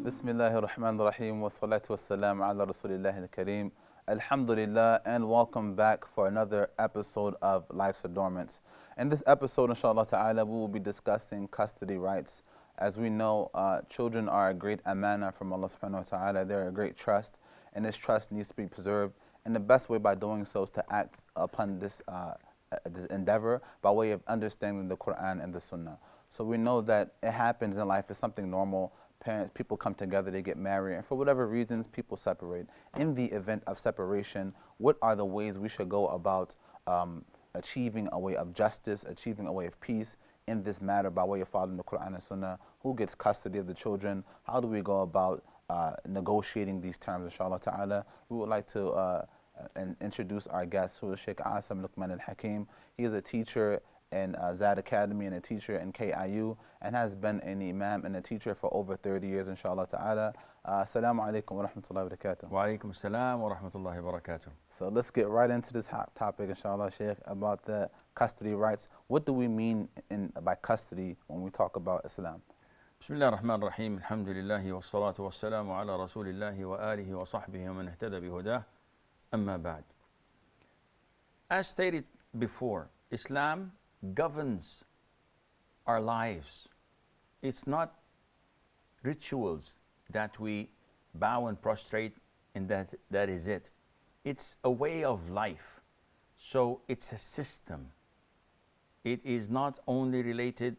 بسم الله الرحمن الرحيم والصلاة والسلام على رسول الله الكريم. Alhamdulillah, and welcome back for another episode of Life's Adornments. In this episode, inshallah ta'ala, we will be discussing custody rights. As we know, children are a great amana from Allah subhanahu wa ta'ala. They're a great trust, and this trust needs to be preserved. And the best way by doing so is to act upon this endeavor by way of understanding the Quran and the Sunnah. So we know that it happens in life, it's something normal. People come together, they get married, and for whatever reasons, people separate. In the event of separation, what are the ways we should go about achieving a way of justice, achieving a way of peace in this matter by way of following the Quran and Sunnah? Who gets custody of the children? How do we go about negotiating these terms, inshallah ta'ala? We would like to introduce our guest, who is Sheikh Assim al-Hakeem. He is a teacher in Zad Academy and a teacher in KIU, and has been an imam and a teacher for over 30 years, inshallah ta'ala. Assalamu alaikum wa rahmatullahi wa barakatuh. Wa alaikum assalam wa rahmatullahi wa barakatuh. So let's get right into this hot topic, inshallah, Sheikh, about the custody rights. What do we mean by custody when we talk about Islam? Bismillah ar-Rahman ar-Rahim. Alhamdulillahi wa salatu wa salamu ala rasulillahi wa alihi wa sahbihi wa man ihtada bihudah. Amma ba'd. As stated before, Islam governs our lives. It's not rituals that we bow and prostrate and that is it. It's a way of life. So it's a system. It is not only related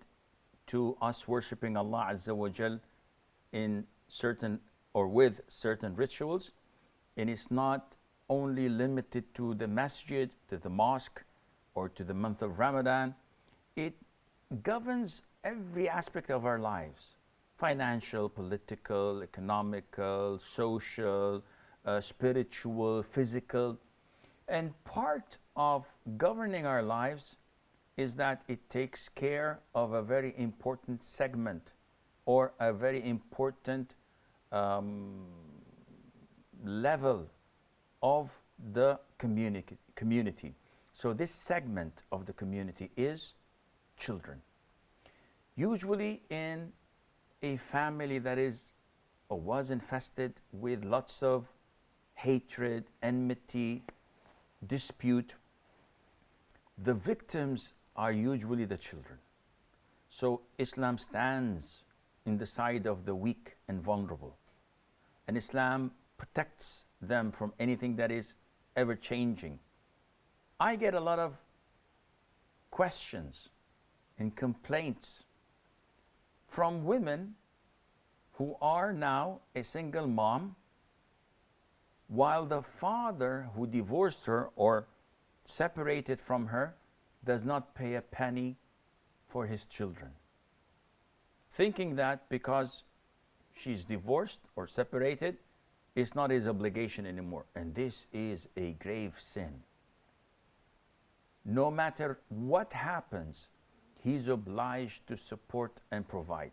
to us worshipping Allah Azza wa Jal in certain or with certain rituals, and it's not only limited to the masjid, to the mosque, or to the month of Ramadan. It governs every aspect of our lives: financial, political, economical, social, spiritual, physical. And part of governing our lives is that it takes care of a very important segment or a very important level of the community. So this segment of the community is children. Usually in a family that is or was infested with lots of hatred, enmity, dispute, the victims are usually the children. So Islam stands in the side of the weak and vulnerable, and Islam protects them from anything that is ever changing. I get a lot of questions and complaints from women who are now a single mom, while the father who divorced her or separated from her does not pay a penny for his children, thinking that because she's divorced or separated, it's not his obligation anymore. And this is a grave sin. No matter what happens, he's obliged to support and provide.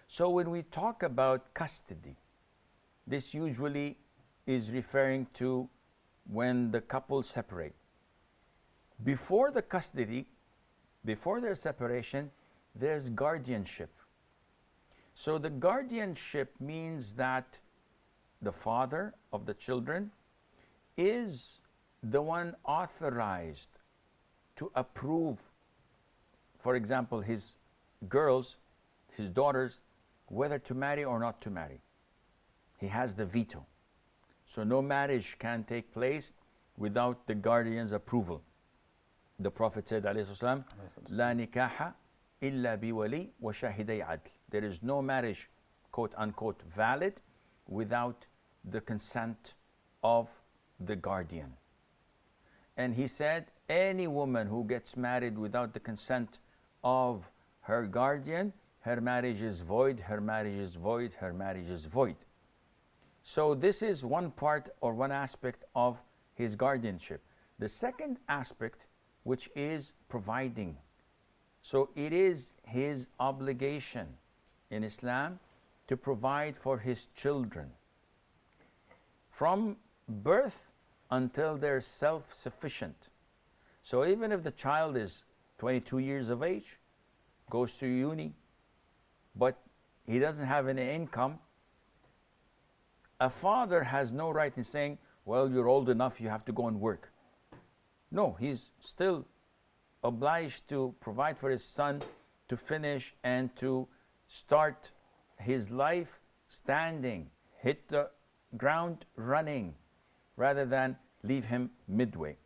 So when we talk about custody, this usually is referring to when the couple separate. Before the custody, before their separation, there's guardianship. So the guardianship means that the father of the children is the one authorized to approve, for example, his girls, his daughters, whether to marry or not to marry. He has the veto. So no marriage can take place without the guardian's approval. The Prophet said, alayhi salam, "La nikaha illa biwali wa shahiday adl." There is no marriage, quote unquote, valid without the consent of the guardian. And he said, any woman who gets married without the consent of her guardian, her marriage is void, her marriage is void, her marriage is void. So this is one part or one aspect of his guardianship. The second aspect, which is providing. So it is his obligation in Islam to provide for his children from birth until they're self-sufficient. So even if the child is 22 years of age, goes to uni, but he doesn't have any income, a father has no right in saying, well, you're old enough, you have to go and work. No, he's still obliged to provide for his son to finish and to start his life standing, hit the ground running, rather than leave him midway.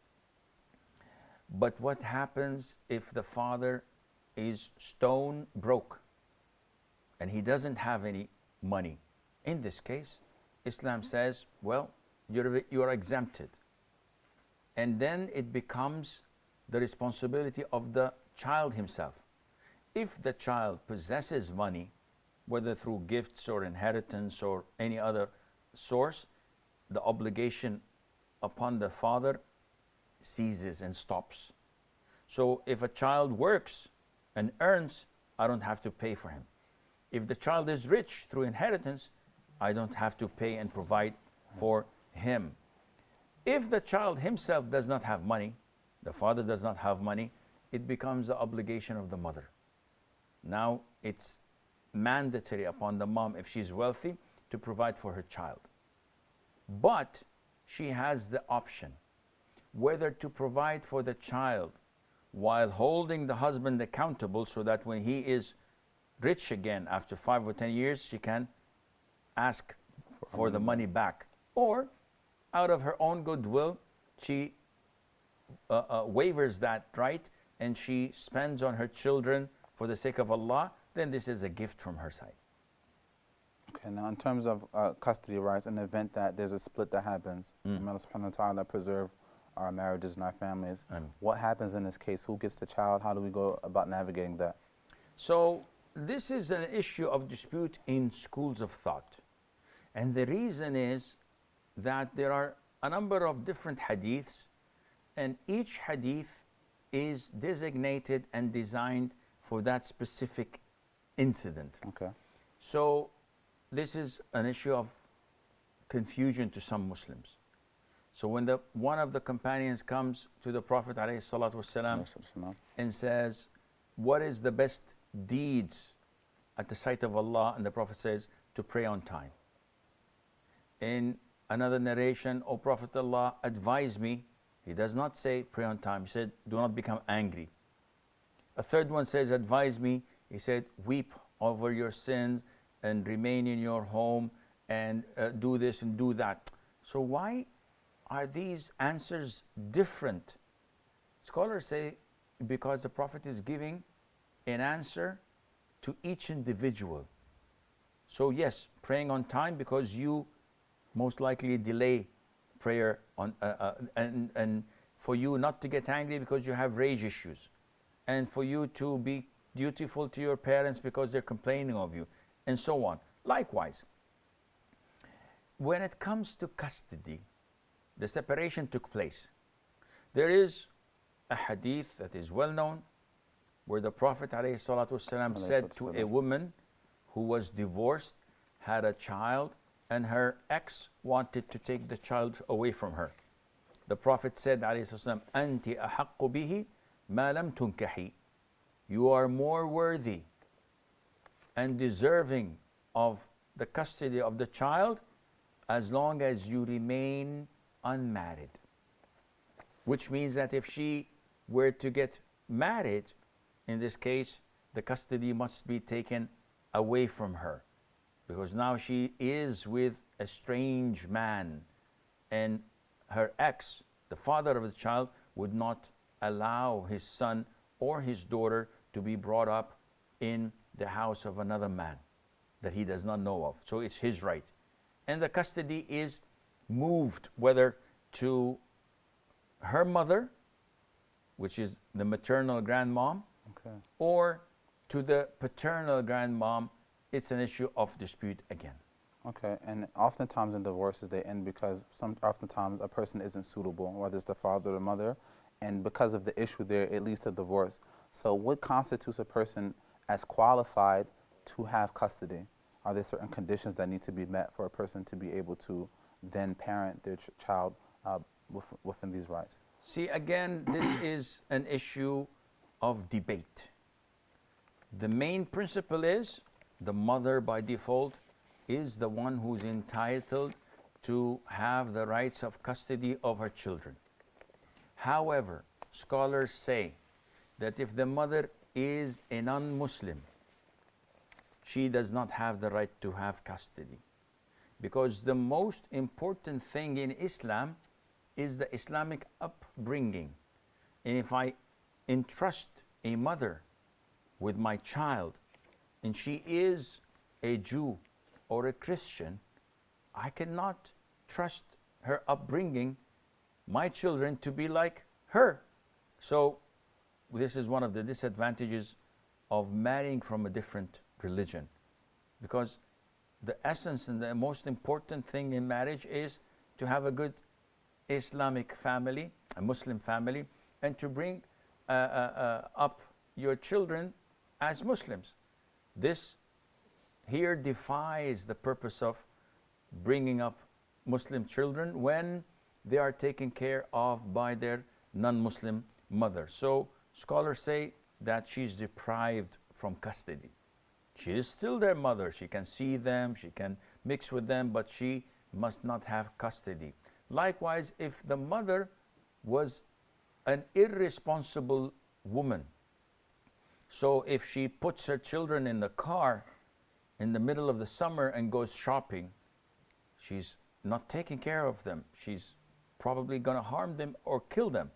But what happens if the father is stone broke and he doesn't have any money? In this case, Islam says, well, you're exempted. And then it becomes the responsibility of the child himself. If the child possesses money, whether through gifts or inheritance or any other source, the obligation upon the father ceases and stops. So if a child works and earns, I don't have to pay for him. If the child is rich through inheritance, I don't have to pay and provide for him. If the child himself does not have money, the father does not have money, it becomes the obligation of the mother. Now it's mandatory upon the mom, if she's wealthy, to provide for her child. But she has the option whether to provide for the child while holding the husband accountable, so that when he is rich again after 5 or 10 years, she can ask for the money back. Or out of her own goodwill, she waivers that right and she spends on her children for the sake of Allah, then this is a gift from her side. Okay, now in terms of custody rights, in the event that there's a split that happens, may Allah subhanahu wa ta'ala preserve our marriages and our families. What happens in this case? Who gets the child? How do we go about navigating that? So this is an issue of dispute in schools of thought. And the reason is that there are a number of different hadiths, and each hadith is designated and designed for that specific incident. Okay. So this is an issue of confusion to some Muslims. So when one of the companions comes to the Prophet ﷺ and says, what is the best deeds at the sight of Allah? And the Prophet says, to pray on time. In another narration, O Prophet Allah, advise me. He does not say pray on time. He said, do not become angry. A third one says, advise me. He said, weep over your sins and remain in your home and do this and do that. So why are these answers different? Scholars say because the Prophet is giving an answer to each individual. So yes, praying on time because you most likely delay prayer on, and for you not to get angry because you have rage issues, and for you to be dutiful to your parents because they're complaining of you, and so on. Likewise, when it comes to custody, the separation took place. There is a hadith that is well known where the Prophet ﷺ said to a woman who was divorced, had a child, and her ex wanted to take the child away from her. The Prophet said, ﷺ, "Anti ahaqqu bihi ma lam tunkahi." You are more worthy and deserving of the custody of the child as long as you remain unmarried. Which means that if she were to get married, in this case, the custody must be taken away from her, because now she is with a strange man, and her ex, the father of the child, would not allow his son or his daughter to be brought up in the house of another man that he does not know of. So it's his right. And the custody is moved whether to her mother, which is the maternal grandmom, Okay. or to the paternal grandmom. It's an issue of dispute again. Okay, and oftentimes in divorces they end because oftentimes a person isn't suitable, whether it's the father or the mother, and because of the issue there, it leads to divorce. So what constitutes a person as qualified to have custody? Are there certain conditions that need to be met for a person to be able to then parent their child within these rights? See, again, this is an issue of debate. The main principle is the mother by default is the one who's entitled to have the rights of custody of her children. However, scholars say that if the mother is a non-Muslim, she does not have the right to have custody. Because the most important thing in Islam is the Islamic upbringing. And if I entrust a mother with my child and she is a Jew or a Christian, I cannot trust her upbringing my children to be like her. So this is one of the disadvantages of marrying from a different religion, because the essence and the most important thing in marriage is to have a good Islamic family, a Muslim family, and to bring up your children as Muslims. This here defies the purpose of bringing up Muslim children when they are taken care of by their non-Muslim mother. So scholars say that she's deprived from custody. She is still their mother. She can see them, she can mix with them, but she must not have custody. Likewise, if the mother was an irresponsible woman, so if she puts her children in the car in the middle of the summer and goes shopping, she's not taking care of them. She's probably going to harm them or kill them.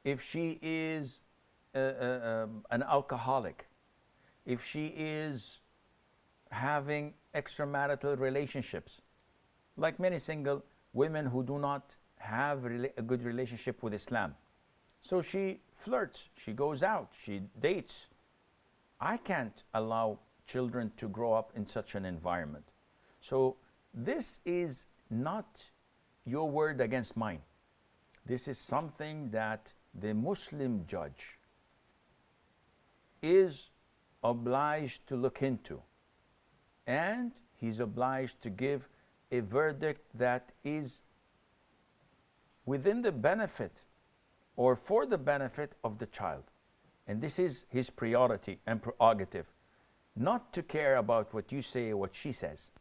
If she is an alcoholic, if she is having extramarital relationships, like many single women who do not have a good relationship with Islam. So she flirts, she goes out, she dates. I can't allow children to grow up in such an environment. So this is not your word against mine. This is something that the Muslim judge is obliged to look into, and he's obliged to give a verdict that is within the benefit or for the benefit of the child. And this is his priority and prerogative, not to care about what you say or what she says.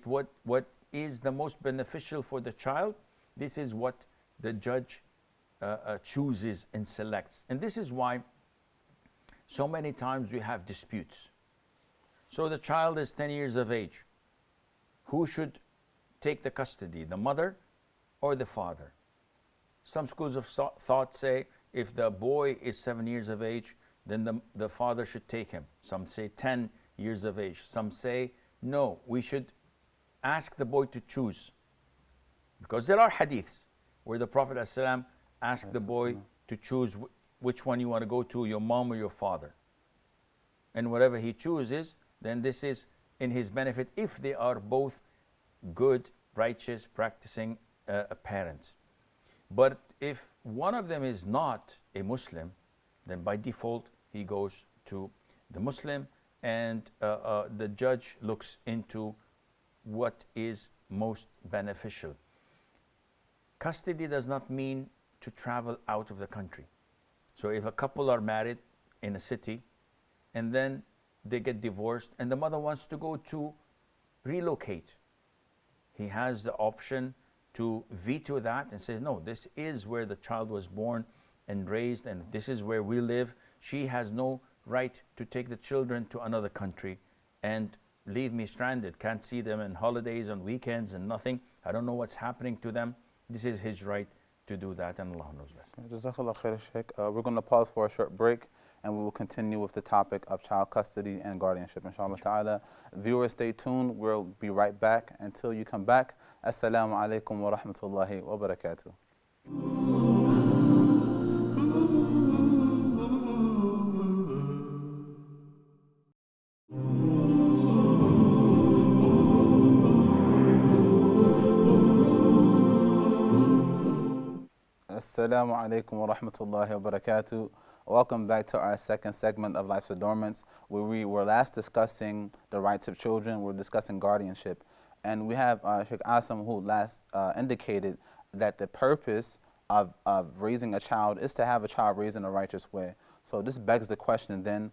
What is the most beneficial for the child, this is what the judge chooses and selects. And this is why so many times we have disputes. So the child is 10 years of age. Who should take the custody, the mother or the father? Some schools of thought say if the boy is 7 years of age, then the father should take him. Some say 10 years of age. Some say, no, we should ask the boy to choose. Because there are hadiths where the Prophet ﷺ asked the boy to choose which one you want to go to, your mom or your father. And whatever he chooses, then this is in his benefit if they are both good, righteous, practicing parents. But if one of them is not a Muslim, then by default he goes to the Muslim, and the judge looks into what is most beneficial. Custody does not mean to travel out of the country. So if a couple are married in a city and then they get divorced and the mother wants to go to relocate, he has the option to veto that and say, no, this is where the child was born and raised and this is where we live. She has no right to take the children to another country and leave me stranded. Can't see them on holidays, on weekends and nothing. I don't know what's happening to them. This is his right to do that, and Allah knows best. Jazakallah khair, Sheikh. We're going to pause for a short break, and we will continue with the topic of child custody and guardianship, inshallah ta'ala. Viewers, stay tuned. We'll be right back. Until you come back, assalamu alaikum wa rahmatullahi wa barakatuh. Assalamu alaikum wa rahmatullahi wa barakatuh. Welcome back to our second segment of Life's Adornments, where we were last discussing the rights of children. We're discussing guardianship. And we have Sheikh Assim, who last indicated that the purpose of raising a child is to have a child raised in a righteous way. So this begs the question then,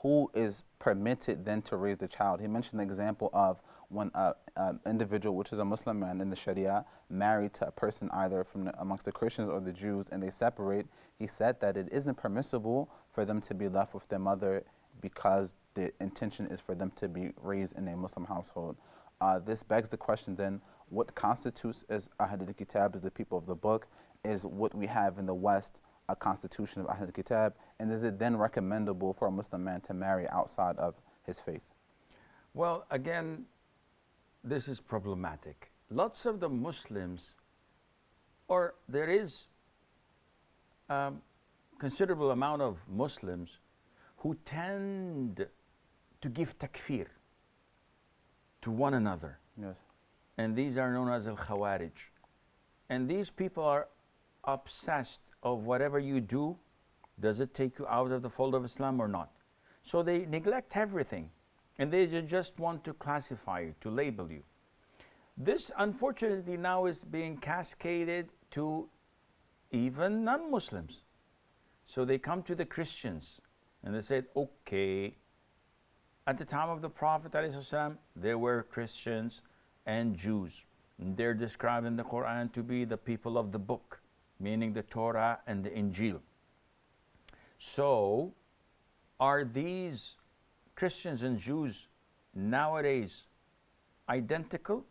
who is permitted then to raise the child. He mentioned the example of when an individual, which is a Muslim man in the Sharia, married to a person either from amongst the Christians or the Jews, and they separate. He said that it isn't permissible for them to be left with their mother because the intention is for them to be raised in a Muslim household. This begs the question then, what constitutes as Ahl al-Kitab, as the people of the book, is what we have in the West, a constitution of Ahl al-Kitab, and is it then recommendable for a Muslim man to marry outside of his faith? Well, again, this is problematic. Lots of the Muslims, or there is considerable amount of Muslims who tend to give takfir to one another. Yes. And these are known as al-Khawarij. And these people are obsessed of whatever you do, does it take you out of the fold of Islam or not? So they neglect everything, and they just want to classify you, to label you. This, unfortunately, now is being cascaded to even non-Muslims. So they come to the Christians, and they said, okay, at the time of the Prophet ﷺ, there were Christians and Jews. And they're described in the Quran to be the people of the book, meaning the Torah and the Injil. So, are these Christians and Jews nowadays identical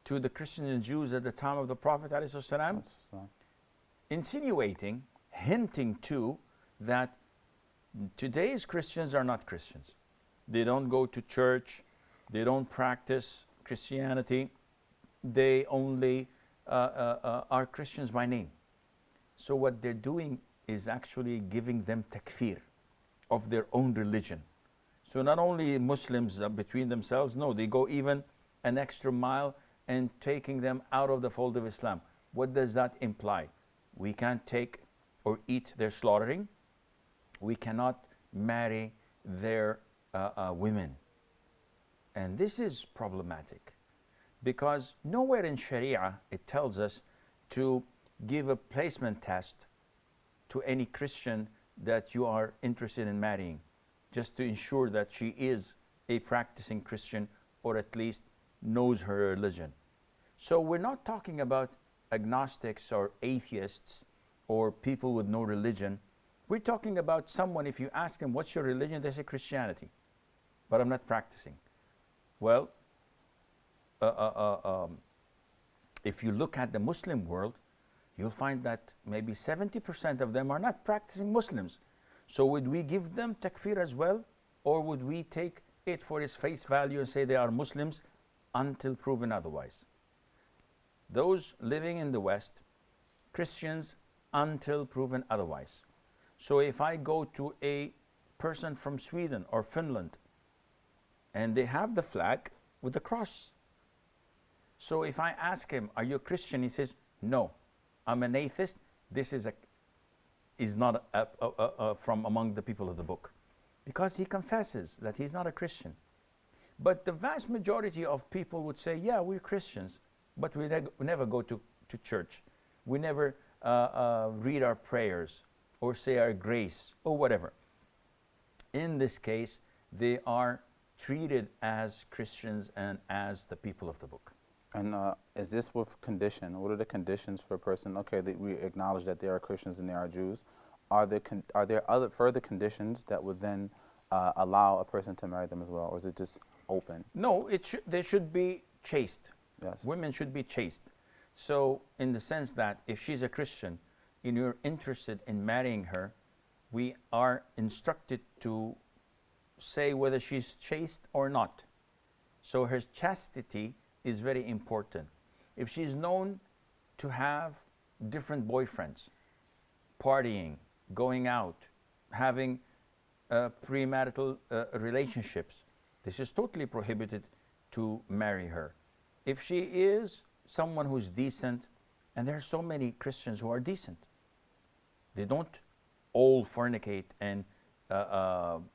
to the Christians and Jews at the time of the Prophet ﷺ? Insinuating, hinting to, that today's Christians are not Christians. They don't go to church, they don't practice Christianity, they only are Christians by name. So what they're doing is actually giving them takfir of their own religion. So not only Muslims between themselves, no, they go even an extra mile and taking them out of the fold of Islam. What does that imply? We can't take or eat their slaughtering. We cannot marry their women. And this is problematic because nowhere in Sharia it tells us to give a placement test to any Christian that you are interested in marrying, just to ensure that she is a practicing Christian or at least knows her religion. So we're not talking about agnostics or atheists or people with no religion. We're talking about someone, if you ask them, what's your religion? They say Christianity, but I'm not practicing. Well, if you look at the Muslim world, you'll find that maybe 70% of them are not practicing Muslims. So would we give them takfir as well? Or would we take it for its face value and say they are Muslims until proven otherwise? Those living in the West, Christians until proven otherwise. So if I go to a person from Sweden or Finland, and they have the flag with the cross. So if I ask him, are you a Christian? He says, no, I'm an atheist. This is not from among the people of the book. Because he confesses that he's not a Christian. But the vast majority of people would say, yeah, we're Christians, but we never go to church. We never read our prayers or say our grace or whatever. In this case, they are treated as Christians and as the people of the book. And is this with condition? What are the conditions for a person? Okay, we acknowledge that they are Christians and they are Jews. Are there other further conditions that would then allow a person to marry them as well, or is it just open? No, they should be chaste. Yes. Women should be chaste. So in the sense that if she's a Christian and you're interested in marrying her, we are instructed to say whether she's chaste or not. So her chastity is very important. If she's known to have different boyfriends, partying, going out, having premarital relationships, this is totally prohibited to marry her. If she is someone who's decent, and there are so many Christians who are decent, they don't all fornicate and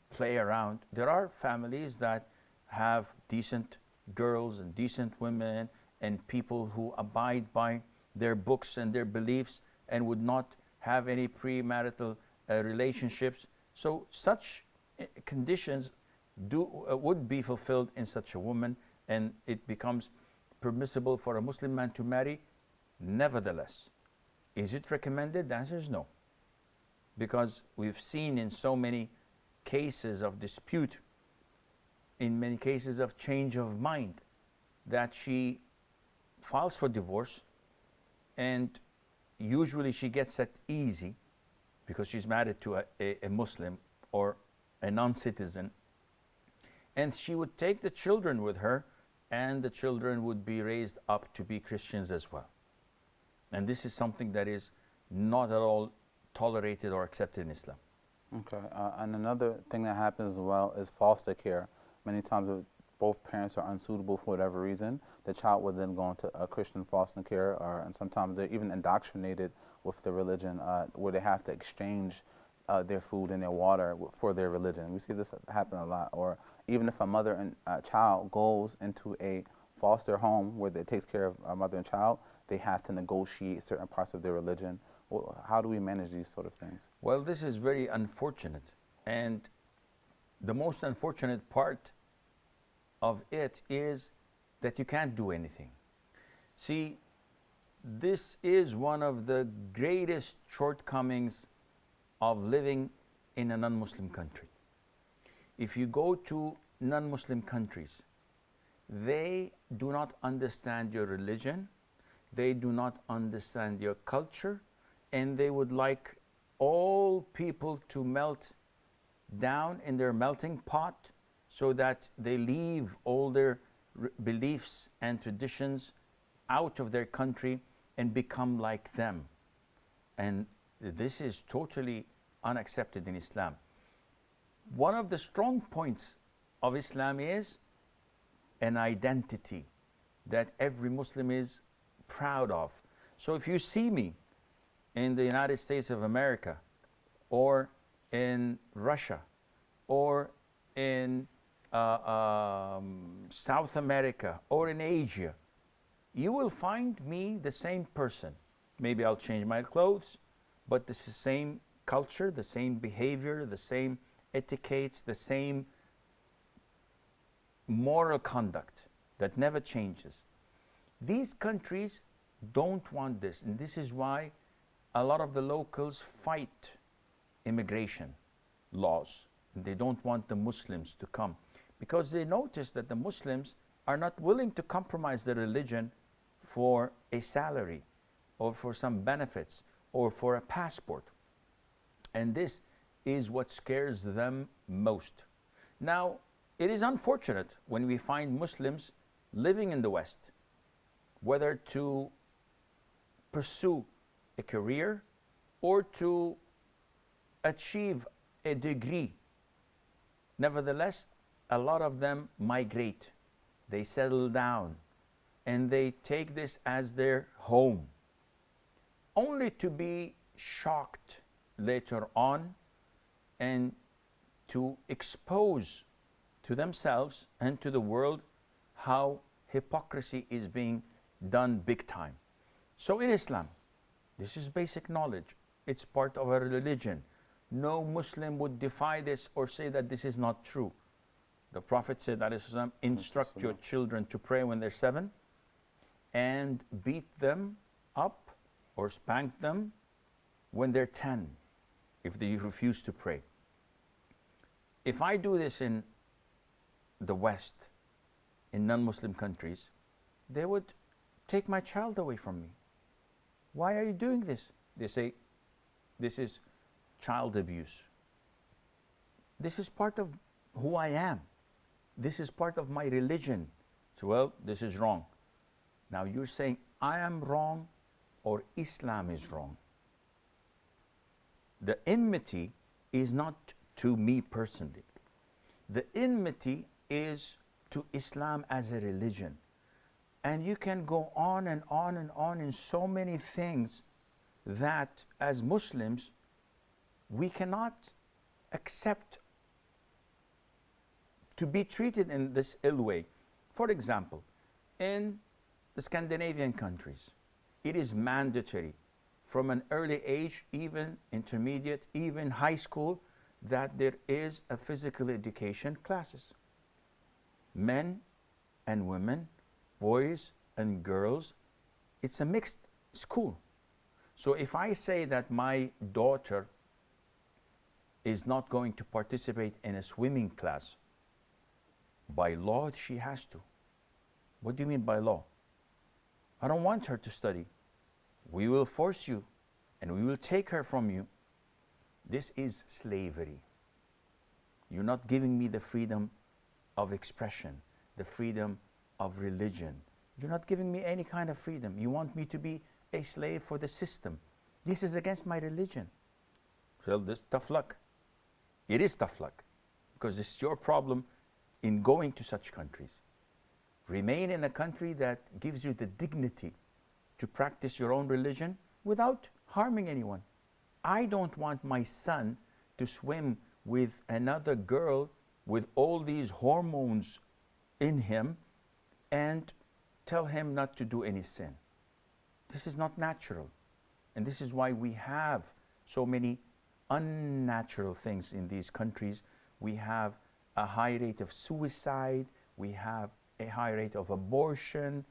play around. There are families that have decent girls and decent women and people who abide by their books and their beliefs and would not have any premarital relationships. So such conditions would be fulfilled in such a woman, and it becomes permissible for a Muslim man to marry. Nevertheless, is it recommended? The answer is no. Because we've seen in so many cases of dispute, in many cases of change of mind, that she files for divorce, and usually she gets that easy because she's married to a Muslim or a non-citizen, and she would take the children with her, and the children would be raised up to be Christians as well. And this is something that is not at all tolerated or accepted in Islam. Okay, and another thing that happens as well is foster care. Many times if both parents are unsuitable for whatever reason, the child will then go into a Christian foster care, and sometimes they're even indoctrinated with the religion, where they have to exchange their food and their water for their religion. We see this happen a lot. Or even if a mother and child goes into a foster home where it takes care of a mother and child, they have to negotiate certain parts of their religion. Well, how do we manage these sort of things? Well, this is very unfortunate. And the most unfortunate part of it is that you can't do anything. See, this is one of the greatest shortcomings of living in a non-Muslim country. If you go to non-Muslim countries, they do not understand your religion, they do not understand your culture, and they would like all people to melt down in their melting pot so that they leave all their beliefs and traditions out of their country and become like them. And this is totally unaccepted in Islam. One of the strong points of Islam is an identity that every Muslim is proud of. So if you see me in the United States of America, or in Russia, or in South America, or in Asia, you will find me the same person. Maybe I'll change my clothes, but it's the same culture, the same behavior, the same etiquettes, the same moral conduct that never changes. These countries don't want this, and this is why a lot of the locals fight immigration laws. They don't want the Muslims to come because they notice that the Muslims are not willing to compromise their religion for a salary or for some benefits or for a passport. And this is what scares them most. Now, it is unfortunate when we find Muslims living in the West, whether to pursue a career or to achieve a degree. Nevertheless, a lot of them migrate, they settle down, and they take this as their home, only to be shocked later on and to expose to themselves and to the world how hypocrisy is being done big time. So in Islam, this is basic knowledge. It's part of our religion. No Muslim would defy this or say that this is not true. The Prophet said, instruct your children to pray when they're 7 and beat them up or spank them when they're 10 if they refuse to pray. If I do this in the West, in non-Muslim countries, they would take my child away from me. Why are you doing this? They say, this is child abuse. This is part of who I am. This is part of my religion. So, well, this is wrong. Now you're saying I am wrong or Islam is wrong. The enmity is not to me personally. The enmity is to Islam as a religion. And you can go on and on and on in so many things that as Muslims, we cannot accept to be treated in this ill way. For example, in the Scandinavian countries, it is mandatory from an early age, even intermediate, even high school, that there is a physical education classes. Men and women, boys and girls, it's a mixed school. So if I say that my daughter is not going to participate in a swimming class, by law she has to. What do you mean by law? I don't want her to study. We will force you and we will take her from you. This is slavery. You're not giving me the freedom of expression, the freedom of religion. You're not giving me any kind of freedom. You want me to be a slave for the system. This is against my religion. Well, this tough luck. It is tough luck because it's your problem in going to such countries. Remain in a country that gives you the dignity to practice your own religion without harming anyone. I don't want my son to swim with another girl with all these hormones in him and tell him not to do any sin. This is not natural. And this is why we have so many unnatural things in these countries. We have a high rate of suicide. We have a high rate of abortion,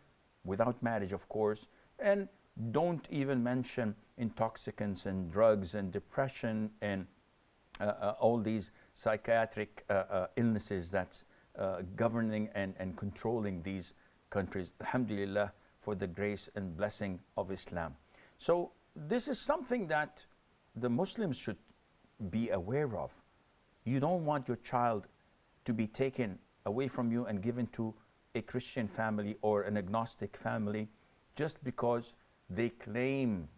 without marriage, of course. And don't even mention intoxicants and drugs and depression and all these psychiatric illnesses that's governing and controlling these countries. Alhamdulillah for the grace and blessing of Islam. So this is something that the Muslims should be aware of. You don't want your child to be taken away from you and given to a Christian family or an agnostic family just because they claim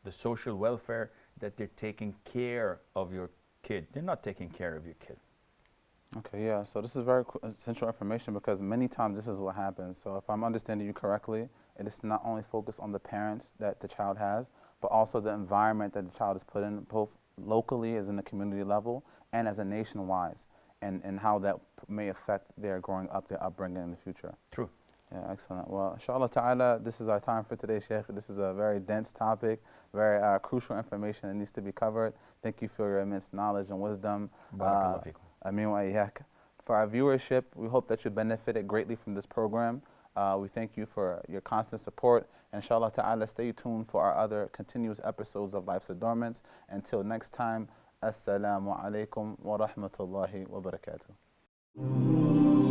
the social welfare that they're taking care of your kid. They're not taking care of your kid. Okay, yeah, so this is very essential information because many times this is what happens. So if I'm understanding you correctly, it is not only focused on the parents that the child has, but also the environment that the child is put in, both locally as in the community level and as a nation-wide, and how that may affect their growing up, their upbringing in the future. True. Yeah, excellent. Well, inshallah ta'ala, this is our time for today, Sheikh. This is a very dense topic, very crucial information that needs to be covered. Thank you for your immense knowledge and wisdom. Barakallahu feekum. Ameen wa iyyak. For our viewership, we hope that you benefited greatly from this program. We thank you for your constant support. Inshallah ta'ala, stay tuned for our other continuous episodes of Life's Adornments. Until next time, Assalamu alaikum wa rahmatullahi wa barakatuh.